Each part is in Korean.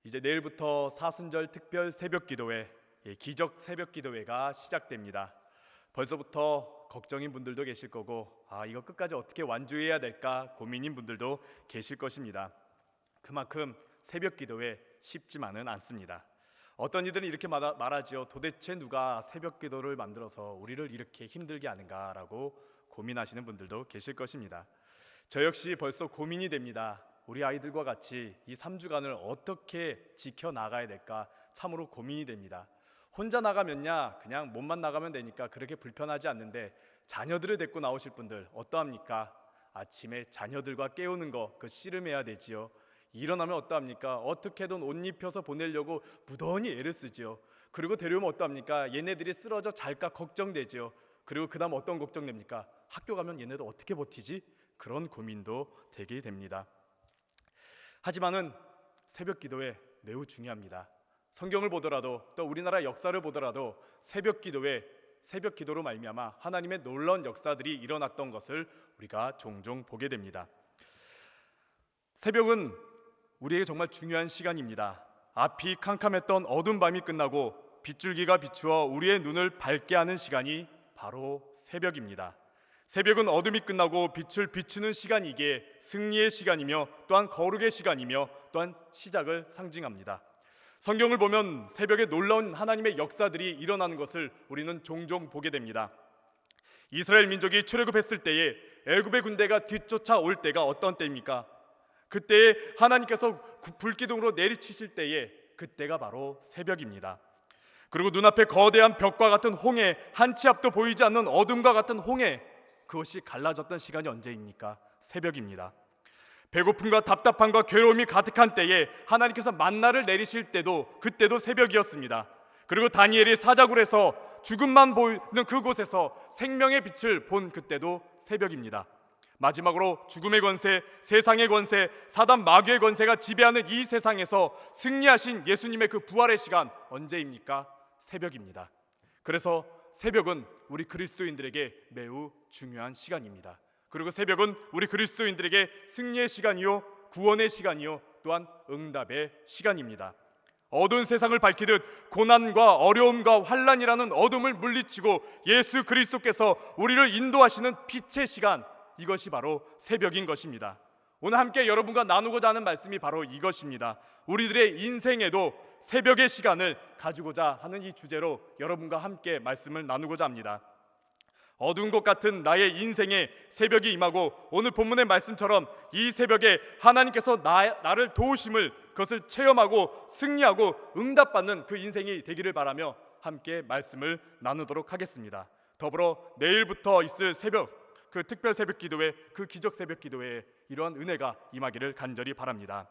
이제 내일부터 사순절 특별 새벽기도회, 기적 새벽기도회가 시작됩니다. 벌써부터 걱정인 분들도 계실 거고, 이거 끝까지 어떻게 완주해야 될까 고민인 분들도 계실 것입니다. 그만큼 새벽기도회 쉽지만은 않습니다. 어떤 이들은 이렇게 말하지요. 도대체 누가 새벽기도를 만들어서 우리를 이렇게 힘들게 하는가라고 고민하시는 분들도 계실 것입니다. 저 역시 벌써 고민이 됩니다. 우리 아이들과 같이 이 3주간을 어떻게 지켜나가야 될까 참으로 고민이 됩니다. 혼자 나가면야 그냥 몸만 나가면 되니까 그렇게 불편하지 않는데, 자녀들을 데리고 나오실 분들 어떠합니까? 아침에 자녀들과 깨우는 거 그거 씨름해야 되지요. 일어나면 어떠합니까? 어떻게든 옷 입혀서 보내려고 무던히 애를 쓰지요. 그리고 데려오면 어떠합니까? 얘네들이 쓰러져 잘까 걱정되지요. 그리고 그 다음 어떤 걱정됩니까? 학교 가면 얘네들 어떻게 버티지? 그런 고민도 되게 됩니다. 하지만은 새벽 기도회 매우 중요합니다. 성경을 보더라도 또 우리나라 역사를 보더라도 새벽 기도로 말미암아 하나님의 놀라운 역사들이 일어났던 것을 우리가 종종 보게 됩니다. 새벽은 우리에게 정말 중요한 시간입니다. 앞이 캄캄했던 어두운 밤이 끝나고 빗줄기가 비추어 우리의 눈을 밝게 하는 시간이 바로 새벽입니다. 새벽은 어둠이 끝나고 빛을 비추는 시간이기에 승리의 시간이며 또한 거룩의 시간이며 또한 시작을 상징합니다. 성경을 보면 새벽에 놀라운 하나님의 역사들이 일어나는 것을 우리는 종종 보게 됩니다. 이스라엘 민족이 출애굽했을 때에 애굽의 군대가 뒤쫓아올 때가 어떤 때입니까? 그때에 하나님께서 불기둥으로 내리치실 때에 그때가 바로 새벽입니다. 그리고 눈앞에 거대한 벽과 같은 홍해, 한 치 앞도 보이지 않는 어둠과 같은 홍해, 그것이 갈라졌던 시간이 언제입니까? 새벽입니다. 배고픔과 답답함과 괴로움이 가득한 때에 하나님께서 만나를 내리실 때도 그때도 새벽이었습니다. 그리고 다니엘이 사자굴에서 죽음만 보이는 그곳에서 생명의 빛을 본 그때도 새벽입니다. 마지막으로 죽음의 권세, 세상의 권세, 사단 마귀의 권세가 지배하는 이 세상에서 승리하신 예수님의 그 부활의 시간 언제입니까? 새벽입니다. 그래서 새벽은 우리 그리스도인들에게 매우 중요한 시간입니다. 그리고 새벽은 우리 그리스도인들에게 승리의 시간이요, 구원의 시간이요, 또한 응답의 시간입니다. 어두운 세상을 밝히듯 고난과 어려움과 환난이라는 어둠을 물리치고 예수 그리스도께서 우리를 인도하시는 빛의 시간, 이것이 바로 새벽인 것입니다. 오늘 함께 여러분과 나누고자 하는 말씀이 바로 이것입니다. 우리들의 인생에도 새벽의 시간을 가지고자 하는 이 주제로 여러분과 함께 말씀을 나누고자 합니다. 어두운 것 같은 나의 인생에 새벽이 임하고 오늘 본문의 말씀처럼 이 새벽에 하나님께서 나를 도우심을 그것을 체험하고 승리하고 응답받는 그 인생이 되기를 바라며 함께 말씀을 나누도록 하겠습니다. 더불어 내일부터 있을 새벽, 그 특별 새벽 기도회, 그 기적 새벽 기도회에 이러한 은혜가 임하기를 간절히 바랍니다.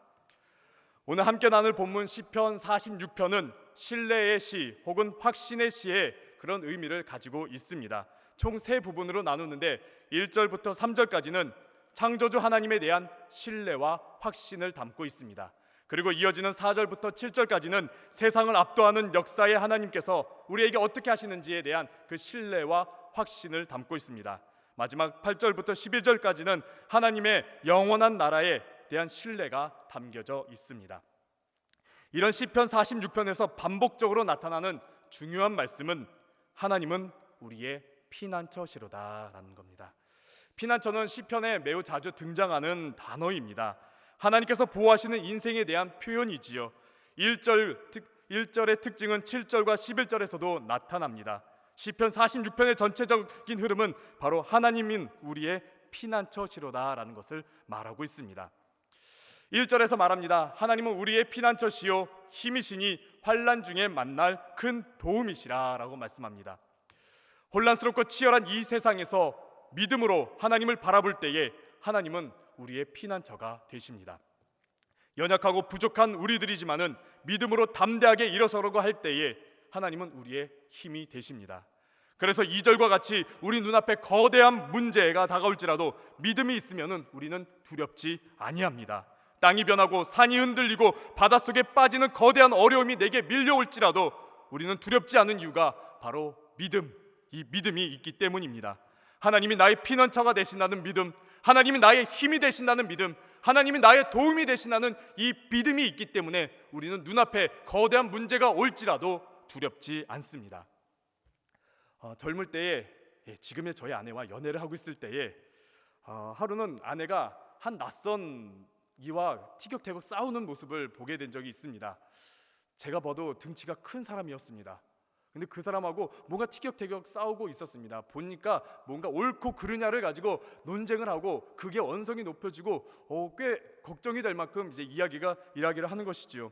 오늘 함께 나눌 본문 시편 46편은 신뢰의 시 혹은 확신의 시의 그런 의미를 가지고 있습니다. 총 세 부분으로 나누는데 1절부터 3절까지는 창조주 하나님에 대한 신뢰와 확신을 담고 있습니다. 그리고 이어지는 4절부터 7절까지는 세상을 압도하는 역사의 하나님께서 우리에게 어떻게 하시는지에 대한 그 신뢰와 확신을 담고 있습니다. 마지막 8절부터 11절까지는 하나님의 영원한 나라에 대한 신뢰가 담겨져 있습니다. 이런 시편 46편에서 반복적으로 나타나는 중요한 말씀은 하나님은 우리의 피난처시로다라는 겁니다. 피난처는 시편에 매우 자주 등장하는 단어입니다. 하나님께서 보호하시는 인생에 대한 표현이지요. 1절의 특징은 7절과 11절에서도 나타납니다. 시편 46편의 전체적인 흐름은 바로 하나님인 우리의 피난처시로다라는 것을 말하고 있습니다. 1절에서 말합니다. 하나님은 우리의 피난처시요 힘이시니 환난 중에 만날 큰 도움이시라라고 말씀합니다. 혼란스럽고 치열한 이 세상에서 믿음으로 하나님을 바라볼 때에 하나님은 우리의 피난처가 되십니다. 연약하고 부족한 우리들이지만은 믿음으로 담대하게 일어서려고 할 때에 하나님은 우리의 힘이 되십니다. 그래서 2절과 같이 우리 눈앞에 거대한 문제가 다가올지라도 믿음이 있으면은 우리는 두렵지 아니합니다. 땅이 변하고 산이 흔들리고 바닷속에 빠지는 거대한 어려움이 내게 밀려올지라도 우리는 두렵지 않은 이유가 바로 믿음, 이 믿음이 있기 때문입니다. 하나님이 나의 피난처가 되신다는 믿음, 하나님이 나의 힘이 되신다는 믿음, 하나님이 나의 도움이 되시나는 이 믿음이 있기 때문에 우리는 눈앞에 거대한 문제가 올지라도 두렵지 않습니다. 젊을 때에, 지금의 저희 아내와 연애를 하고 있을 때에 하루는 아내가 한 낯선 이와 티격태격 싸우는 모습을 보게 된 적이 있습니다. 제가 봐도 등치가 큰 사람이었습니다. 근데 그 사람하고 뭔가 티격태격 싸우고 있었습니다. 보니까 뭔가 옳고 그르냐를 가지고 논쟁을 하고 그게 언성이 높여지고 꽤 걱정이 될 만큼 이제 이야기를 하는 것이지요.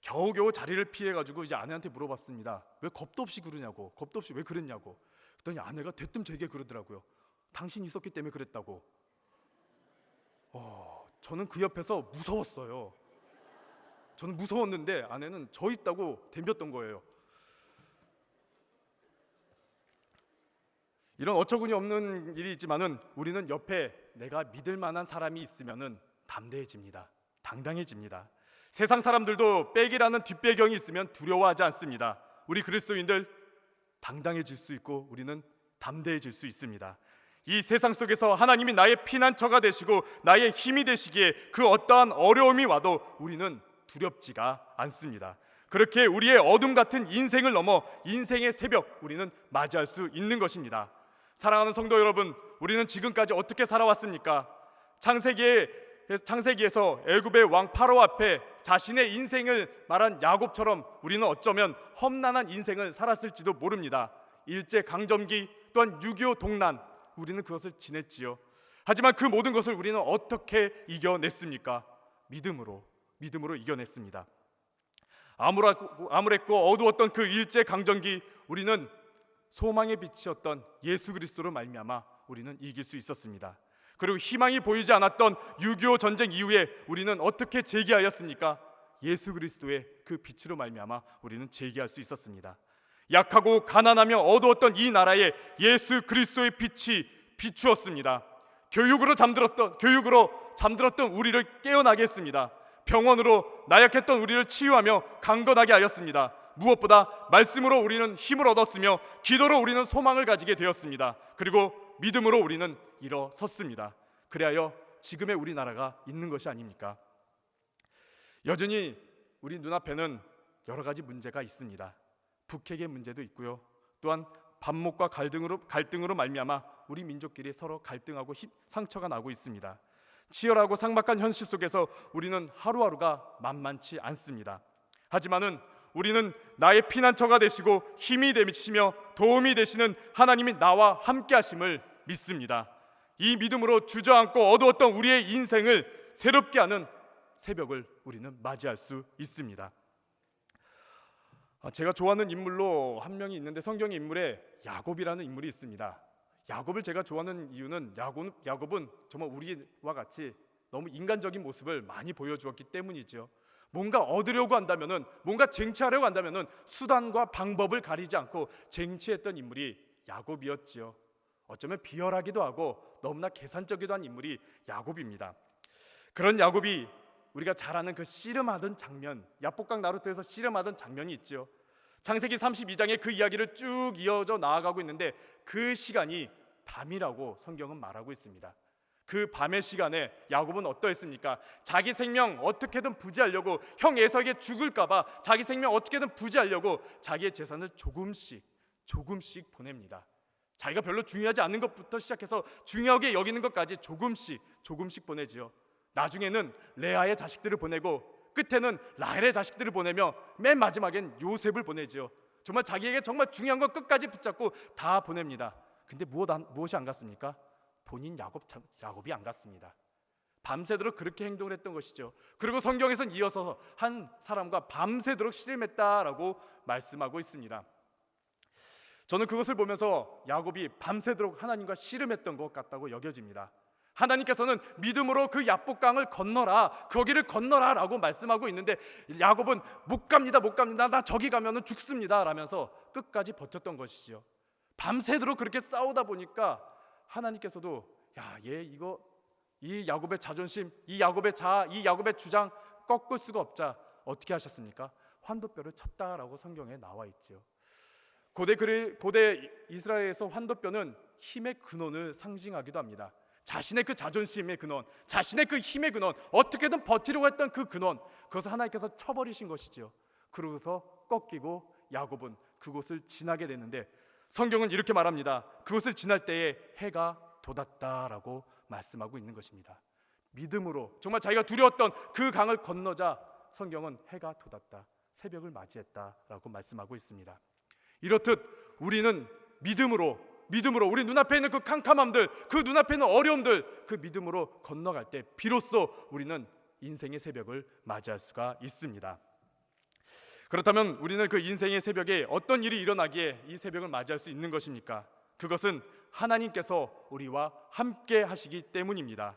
겨우겨우 자리를 피해 가지고 이제 아내한테 물어봤습니다. 왜 겁도 없이 그러냐고, 겁도 없이 왜 그랬냐고. 그랬더니 아내가 대뜸 제게 그러더라고요. 당신 있었기 때문에 그랬다고. 저는 그 옆에서 무서웠어요. 저는 무서웠는데 아내는 저 있다고 덤볐던 거예요. 이런 어처구니 없는 일이 있지만은 우리는 옆에 내가 믿을 만한 사람이 있으면은 담대해집니다. 당당해집니다. 세상 사람들도 백이라는 뒷배경이 있으면 두려워하지 않습니다. 우리 그리스도인들 당당해질 수 있고 우리는 담대해질 수 있습니다. 이 세상 속에서 하나님이 나의 피난처가 되시고 나의 힘이 되시기에 그 어떠한 어려움이 와도 우리는 두렵지가 않습니다. 그렇게 우리의 어둠 같은 인생을 넘어 인생의 새벽 우리는 맞이할 수 있는 것입니다. 사랑하는 성도 여러분, 우리는 지금까지 어떻게 살아왔습니까? 창세기에서 애굽의 왕 파로 앞에 자신의 인생을 말한 야곱처럼 우리는 어쩌면 험난한 인생을 살았을지도 모릅니다. 일제강점기 또한 6.25 동란 우리는 그것을 지냈지요. 하지만 그 모든 것을 우리는 어떻게 이겨냈습니까? 믿음으로 이겨냈습니다. 암울했고 어두웠던 그 일제강점기 우리는 소망의 빛이었던 예수 그리스도로 말미암아 우리는 이길 수 있었습니다. 그리고 희망이 보이지 않았던 6.25 전쟁 이후에 우리는 어떻게 재기하였습니까? 예수 그리스도의 그 빛으로 말미암아 우리는 재기할 수 있었습니다. 약하고 가난하며 어두웠던 이 나라에 예수 그리스도의 빛이 비추었습니다. 교육으로 잠들었던 우리를 깨어나게 했습니다. 병원으로 나약했던 우리를 치유하며 강건하게 하였습니다. 무엇보다 말씀으로 우리는 힘을 얻었으며 기도로 우리는 소망을 가지게 되었습니다. 그리고 믿음으로 우리는 일어섰습니다. 그리하여 지금의 우리나라가 있는 것이 아닙니까? 여전히 우리 눈앞에는 여러 가지 문제가 있습니다. 북핵의 문제도 있고요. 또한 반목과 갈등으로 말미암아 우리 민족끼리 서로 갈등하고 상처가 나고 있습니다. 치열하고 삭막한 현실 속에서 우리는 하루하루가 만만치 않습니다. 하지만은 우리는 나의 피난처가 되시고 힘이 되시며 도움이 되시는 하나님이 나와 함께 하심을 믿습니다. 이 믿음으로 주저앉고 어두웠던 우리의 인생을 새롭게 하는 새벽을 우리는 맞이할 수 있습니다. 제가 좋아하는 인물로 한 명이 있는데 성경의 인물에 야곱이라는 인물이 있습니다. 야곱을 제가 좋아하는 이유는 야곱은 정말 우리와 같이 너무 인간적인 모습을 많이 보여주었기 때문이죠. 뭔가 얻으려고 한다면은, 뭔가 쟁취하려고 한다면은 수단과 방법을 가리지 않고 쟁취했던 인물이 야곱이었지요. 어쩌면 비열하기도 하고 너무나 계산적이기도 한 인물이 야곱입니다. 그런 야곱이 우리가 잘 아는 그 씨름하던 장면, 야복강 나루터에서 씨름하던 장면이 있죠. 창세기 32장에 그 이야기를 쭉 이어져 나아가고 있는데 그 시간이 밤이라고 성경은 말하고 있습니다. 그 밤의 시간에 야곱은 어떠했습니까? 자기 생명 어떻게든 부지하려고, 형 에서에게 죽을까봐 자기 생명 어떻게든 부지하려고 자기의 재산을 조금씩 보냅니다. 자기가 별로 중요하지 않은 것부터 시작해서 중요하게 여기는 것까지 조금씩 보내지요. 나중에는 레아의 자식들을 보내고 끝에는 라헬의 자식들을 보내며 맨 마지막엔 요셉을 보내지요. 정말 자기에게 정말 중요한 것 끝까지 붙잡고 다 보냅니다. 근데 무엇이 안 갔습니까? 본인 야곱이 안 갔습니다. 밤새도록 그렇게 행동을 했던 것이죠. 그리고 성경에서는 이어서 한 사람과 밤새도록 씨름했다라고 말씀하고 있습니다. 저는 그것을 보면서 야곱이 밤새도록 하나님과 씨름했던 것 같다고 여겨집니다. 하나님께서는 믿음으로 그 야복강을 건너라, 거기를 건너라 라고 말씀하고 있는데 야곱은 못 갑니다, 나 저기 가면은 죽습니다 라면서 끝까지 버텼던 것이죠. 밤새도록 그렇게 싸우다 보니까 하나님께서도 이 야곱의 자존심, 이 야곱의 자아, 이 야곱의 주장 꺾을 수가 없자 어떻게 하셨습니까? 환도뼈를 쳤다라고 성경에 나와 있죠. 고대 이스라엘에서 환도뼈는 힘의 근원을 상징하기도 합니다. 자신의 그 자존심의 근원, 자신의 그 힘의 근원, 어떻게든 버티려고 했던 그 근원, 그것을 하나님께서 쳐버리신 것이죠. 그러고서 꺾이고 야곱은 그곳을 지나게 됐는데, 성경은 이렇게 말합니다. 그곳을 지날 때에 해가 돋았다라고 말씀하고 있는 것입니다. 믿음으로 정말 자기가 두려웠던 그 강을 건너자 성경은 해가 돋았다, 새벽을 맞이했다라고 말씀하고 있습니다. 이렇듯 우리는 믿음으로 우리 눈앞에 있는 그 캄캄함들, 그 눈앞에 있는 어려움들, 그 믿음으로 건너갈 때 비로소 우리는 인생의 새벽을 맞이할 수가 있습니다. 그렇다면 우리는 그 인생의 새벽에 어떤 일이 일어나기에 이 새벽을 맞이할 수 있는 것입니까? 그것은 하나님께서 우리와 함께 하시기 때문입니다.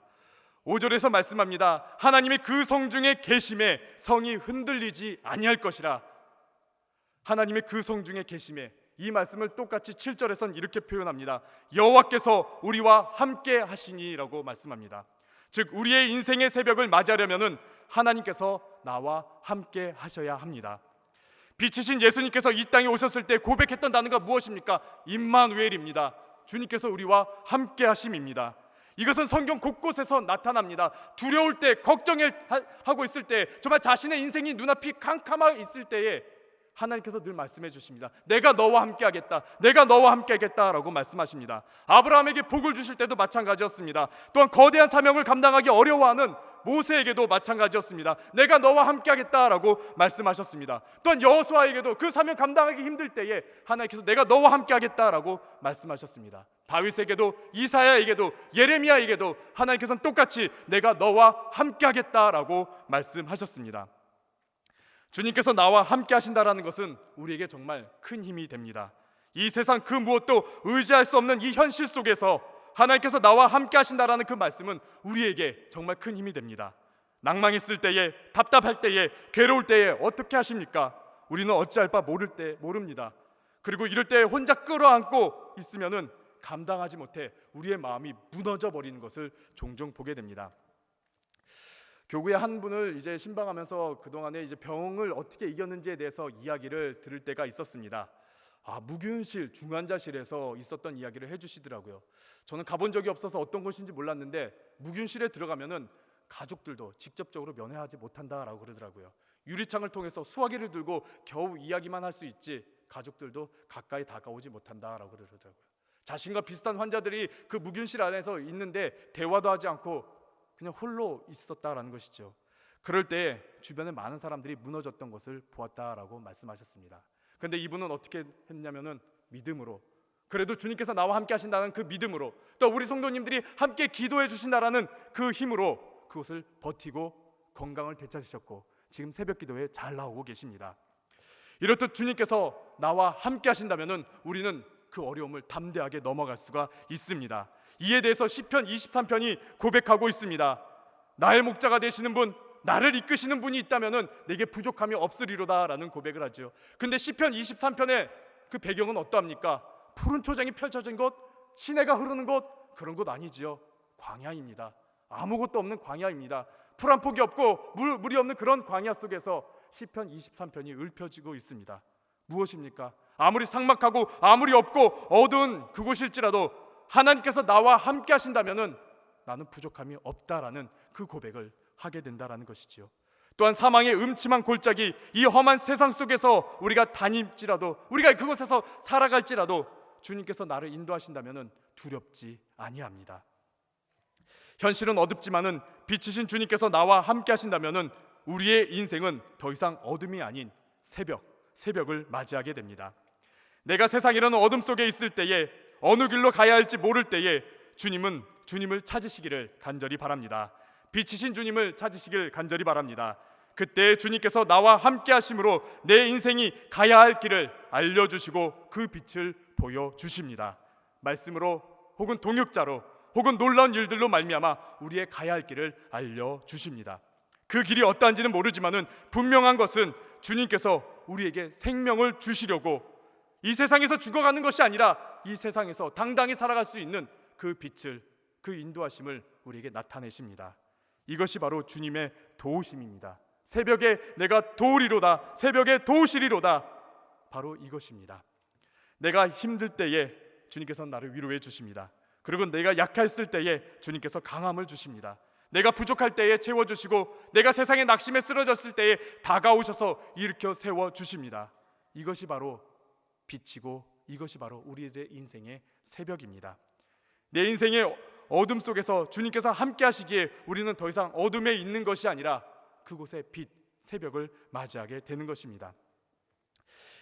5절에서 말씀합니다. 하나님의 그 성중에 계심에 성이 흔들리지 아니할 것이라. 하나님의 그 성중에 계심에, 이 말씀을 똑같이 7절에서는 이렇게 표현합니다. 여호와께서 우리와 함께 하시니라고 말씀합니다. 즉 우리의 인생의 새벽을 맞이하려면은 하나님께서 나와 함께 하셔야 합니다. 빛이신 예수님께서 이 땅에 오셨을 때 고백했던 단어가 무엇입니까? 임마누엘입니다. 주님께서 우리와 함께 하심입니다. 이것은 성경 곳곳에서 나타납니다. 두려울 때, 걱정하고 있을 때, 정말 자신의 인생이 눈앞이 캄캄하게 있을 때에 하나님께서 늘 말씀해 주십니다. 내가 너와 함께 하겠다, 내가 너와 함께 하겠다라고 말씀하십니다. 아브라함에게 복을 주실 때도 마찬가지였습니다. 또한 거대한 사명을 감당하기 어려워하는 모세에게도 마찬가지였습니다. 내가 너와 함께 하겠다라고 말씀하셨습니다. 또한 여호수아에게도 그 사명 감당하기 힘들 때에 하나님께서 내가 너와 함께 하겠다라고 말씀하셨습니다. 다윗에게도, 이사야에게도, 예레미야에게도 하나님께서는 똑같이 내가 너와 함께 하겠다라고 말씀하셨습니다. 주님께서 나와 함께 하신다라는 것은 우리에게 정말 큰 힘이 됩니다. 이 세상 그 무엇도 의지할 수 없는 이 현실 속에서 하나님께서 나와 함께 하신다라는 그 말씀은 우리에게 정말 큰 힘이 됩니다. 낭망했을 때에, 답답할 때에, 괴로울 때에 어떻게 하십니까? 우리는 어찌할 바 모릅니다. 그리고 이럴 때 혼자 끌어안고 있으면은 감당하지 못해 우리의 마음이 무너져 버리는 것을 종종 보게 됩니다. 교구의 한 분을 이제 신방하면서 그동안에 이제 병을 어떻게 이겼는지에 대해서 이야기를 들을 때가 있었습니다. 무균실 중환자실에서 있었던 이야기를 해주시더라고요. 저는 가본 적이 없어서 어떤 곳인지 몰랐는데 무균실에 들어가면은 가족들도 직접적으로 면회하지 못한다라고 그러더라고요. 유리창을 통해서 수화기를 들고 겨우 이야기만 할 수 있지 가족들도 가까이 다가오지 못한다라고 그러더라고요. 자신과 비슷한 환자들이 그 무균실 안에서 있는데 대화도 하지 않고 그냥 홀로 있었다라는 것이죠. 그럴 때 주변에 많은 사람들이 무너졌던 것을 보았다라고 말씀하셨습니다. 그런데 이분은 어떻게 했냐면은 믿음으로, 그래도 주님께서 나와 함께 하신다는 그 믿음으로, 또 우리 성도님들이 함께 기도해 주신다라는 그 힘으로 그것을 버티고 건강을 되찾으셨고 지금 새벽 기도에 잘 나오고 계십니다. 이렇듯 주님께서 나와 함께 하신다면은 우리는 그 어려움을 담대하게 넘어갈 수가 있습니다. 이에 대해서 시편 23편이 고백하고 있습니다. 나의 목자가 되시는 분, 나를 이끄시는 분이 있다면은 내게 부족함이 없으리로다라는 고백을 하죠. 근데 시편 23편의 그 배경은 어떠합니까? 푸른 초장이 펼쳐진 곳, 시내가 흐르는 곳, 그런 곳 아니지요. 광야입니다. 아무것도 없는 광야입니다. 풀 한 폭이 없고 물이 없는 그런 광야 속에서 시편 23편이 읊혀지고 있습니다. 무엇입니까? 아무리 삭막하고 아무리 없고 어두운 그곳일지라도 하나님께서 나와 함께 하신다면은 나는 부족함이 없다라는 그 고백을 하게 된다라는 것이지요. 또한 사망의 음침한 골짜기, 이 험한 세상 속에서 우리가 다닐지라도, 우리가 그곳에서 살아갈지라도 주님께서 나를 인도하신다면은 두렵지 아니합니다. 현실은 어둡지만은 빛이신 주님께서 나와 함께 하신다면은 우리의 인생은 더 이상 어둠이 아닌 새벽을 맞이하게 됩니다. 내가 세상이라는 어둠 속에 있을 때에, 어느 길로 가야 할지 모를 때에 주님을 찾으시기를 간절히 바랍니다. 빛이신 주님을 찾으시길 간절히 바랍니다. 그때 주님께서 나와 함께 하심으로 내 인생이 가야 할 길을 알려주시고 그 빛을 보여주십니다. 말씀으로 혹은 동역자로 혹은 놀라운 일들로 말미암아 우리의 가야 할 길을 알려주십니다. 그 길이 어떠한지는 모르지만은 분명한 것은 주님께서 우리에게 생명을 주시려고 이 세상에서 죽어가는 것이 아니라 이 세상에서 당당히 살아갈 수 있는 그 빛을, 그 인도하심을 우리에게 나타내십니다. 이것이 바로 주님의 도우심입니다. 새벽에 내가 도우리로다, 새벽에 도우시리로다, 바로 이것입니다. 내가 힘들 때에 주님께서는 나를 위로해 주십니다. 그리고 내가 약했을 때에 주님께서 강함을 주십니다. 내가 부족할 때에 채워주시고 내가 세상의 낙심에 쓰러졌을 때에 다가오셔서 일으켜 세워주십니다. 이것이 바로 빛이고 이것이 바로 우리들의 인생의 새벽입니다. 내 인생의 어둠 속에서 주님께서 함께 하시기에 우리는 더 이상 어둠에 있는 것이 아니라 그곳에 빛, 새벽을 맞이하게 되는 것입니다.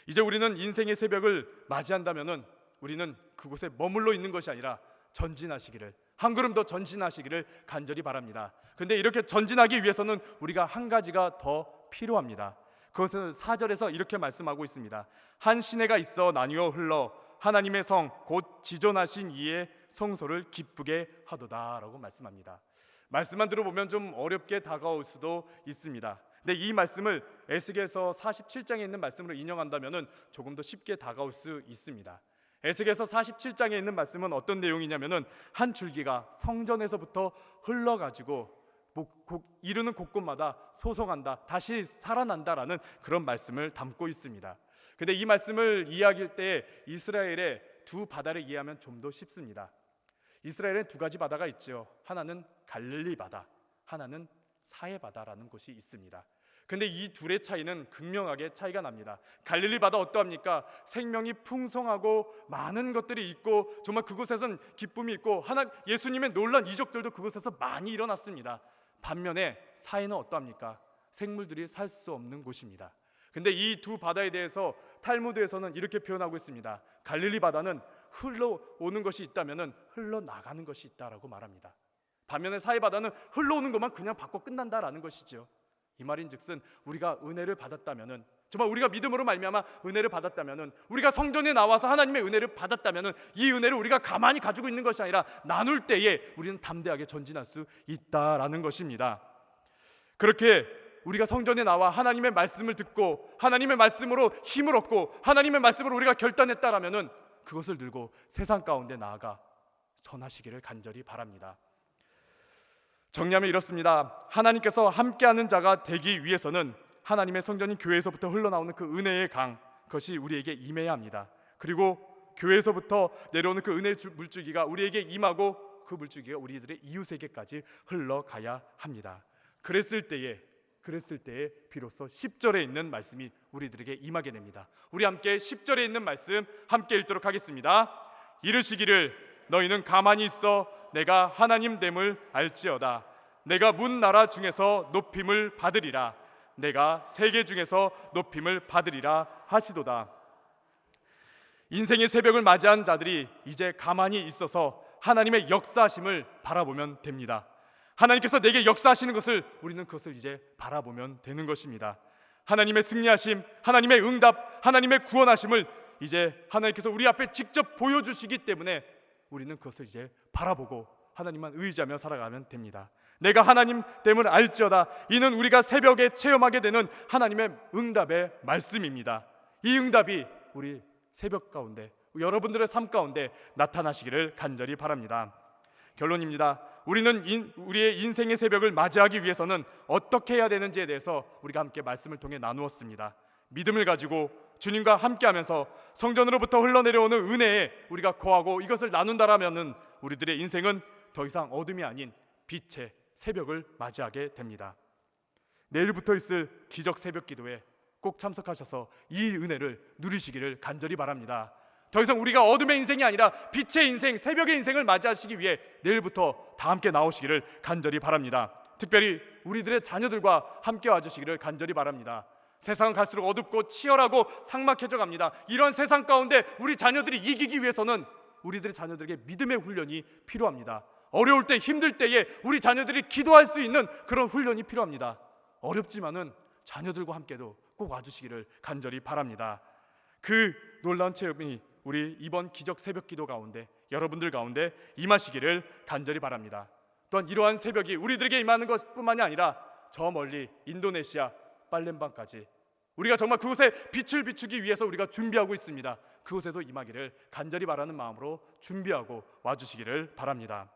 이제 우리는 인생의 새벽을 맞이한다면은 우리는 그곳에 머물러 있는 것이 아니라 전진하시기를, 한 걸음 더 전진하시기를 간절히 바랍니다. 근데 이렇게 전진하기 위해서는 우리가 한 가지가 더 필요합니다. 그것은 4절에서 이렇게 말씀하고 있습니다. 한 시내가 있어 나뉘어 흘러 하나님의 성 곧 지존하신 이의 성소를 기쁘게 하도다 라고 말씀합니다. 말씀만 들어보면 좀 어렵게 다가올 수도 있습니다. 근데 이 말씀을 에스겔서 47장에 있는 말씀으로 인용한다면 조금 더 쉽게 다가올 수 있습니다. 에스겔서 47장에 있는 말씀은 어떤 내용이냐면은 한 줄기가 성전에서부터 흘러가지고 이루는 곳곳마다 솟아간다, 다시 살아난다라는 그런 말씀을 담고 있습니다. 근데 이 말씀을 이야기할 때 이스라엘의 두 바다를 이해하면 좀 더 쉽습니다. 이스라엘에 두 가지 바다가 있죠. 하나는 갈릴리 바다, 하나는 사해 바다라는 곳이 있습니다. 근데 이 둘의 차이는 극명하게 차이가 납니다. 갈릴리 바다 어떠합니까? 생명이 풍성하고 많은 것들이 있고 정말 그곳에선 기쁨이 있고 예수님의 놀라운 이적들도 그곳에서 많이 일어났습니다. 반면에 사해는 어떠합니까? 생물들이 살 수 없는 곳입니다. 근데 이 두 바다에 대해서 탈무드에서는 이렇게 표현하고 있습니다. 갈릴리 바다는 흘러오는 것이 있다면 흘러나가는 것이 있다라고 말합니다. 반면에 사해 바다는 흘러오는 것만 그냥 받고 끝난다라는 것이죠. 이 말인즉슨 우리가 은혜를 받았다면은, 정말 우리가 믿음으로 말미암아 은혜를 받았다면은, 우리가 성전에 나와서 하나님의 은혜를 받았다면은 이 은혜를 우리가 가만히 가지고 있는 것이 아니라 나눌 때에 우리는 담대하게 전진할 수 있다라는 것입니다. 그렇게 우리가 성전에 나와 하나님의 말씀을 듣고 하나님의 말씀으로 힘을 얻고 하나님의 말씀으로 우리가 결단했다라면은 그것을 들고 세상 가운데 나아가 전하시기를 간절히 바랍니다. 정리하면 이렇습니다. 하나님께서 함께하는 자가 되기 위해서는 하나님의 성전인 교회에서부터 흘러나오는 그 은혜의 강, 그것이 우리에게 임해야 합니다. 그리고 교회에서부터 내려오는 그 은혜의 물줄기가 우리에게 임하고 그 물줄기가 우리들의 이웃에게까지 흘러가야 합니다. 그랬을 때에 비로소 10절에 있는 말씀이 우리들에게 임하게 됩니다. 우리 함께 10절에 있는 말씀 함께 읽도록 하겠습니다. 이르시기를 너희는 가만히 있어 내가 하나님 됨을 알지어다. 내가 문 나라 중에서 높임을 받으리라. 내가 세계 중에서 높임을 받으리라 하시도다. 인생의 새벽을 맞이한 자들이 이제 가만히 있어서 하나님의 역사하심을 바라보면 됩니다. 하나님께서 내게 역사하시는 것을 우리는 그것을 이제 바라보면 되는 것입니다. 하나님의 승리하심, 하나님의 응답, 하나님의 구원하심을 이제 하나님께서 우리 앞에 직접 보여주시기 때문에 우리는 그것을 이제 바라보고 하나님만 의지하며 살아가면 됩니다. 내가 하나님 됨을 알지어다. 이는 우리가 새벽에 체험하게 되는 하나님의 응답의 말씀입니다. 이 응답이 우리 새벽 가운데, 여러분들의 삶 가운데 나타나시기를 간절히 바랍니다. 결론입니다. 우리는 우리의 인생의 새벽을 맞이하기 위해서는 어떻게 해야 되는지에 대해서 우리가 함께 말씀을 통해 나누었습니다. 믿음을 가지고 주님과 함께하면서 성전으로부터 흘러내려오는 은혜에 우리가 거하고 이것을 나눈다라면은 우리들의 인생은 더 이상 어둠이 아닌 빛의 새벽을 맞이하게 됩니다. 내일부터 있을 기적 새벽 기도에 꼭 참석하셔서 이 은혜를 누리시기를 간절히 바랍니다. 더 이상 우리가 어둠의 인생이 아니라 빛의 인생, 새벽의 인생을 맞이하시기 위해 내일부터 다 함께 나오시기를 간절히 바랍니다. 특별히 우리들의 자녀들과 함께 와주시기를 간절히 바랍니다. 세상은 갈수록 어둡고 치열하고 삭막해져 갑니다. 이런 세상 가운데 우리 자녀들이 이기기 위해서는 우리들의 자녀들에게 믿음의 훈련이 필요합니다. 어려울 때, 힘들 때에 우리 자녀들이 기도할 수 있는 그런 훈련이 필요합니다. 어렵지만은 자녀들과 함께도 꼭 와주시기를 간절히 바랍니다. 그 놀라운 체험이 우리 이번 기적 새벽 기도 가운데 여러분들 가운데 임하시기를 간절히 바랍니다. 또한 이러한 새벽이 우리들에게 임하는 것뿐만이 아니라 저 멀리 인도네시아 팔렘방까지 우리가 정말 그곳에 빛을 비추기 위해서 우리가 준비하고 있습니다. 그곳에도 임하기를 간절히 바라는 마음으로 준비하고 와주시기를 바랍니다.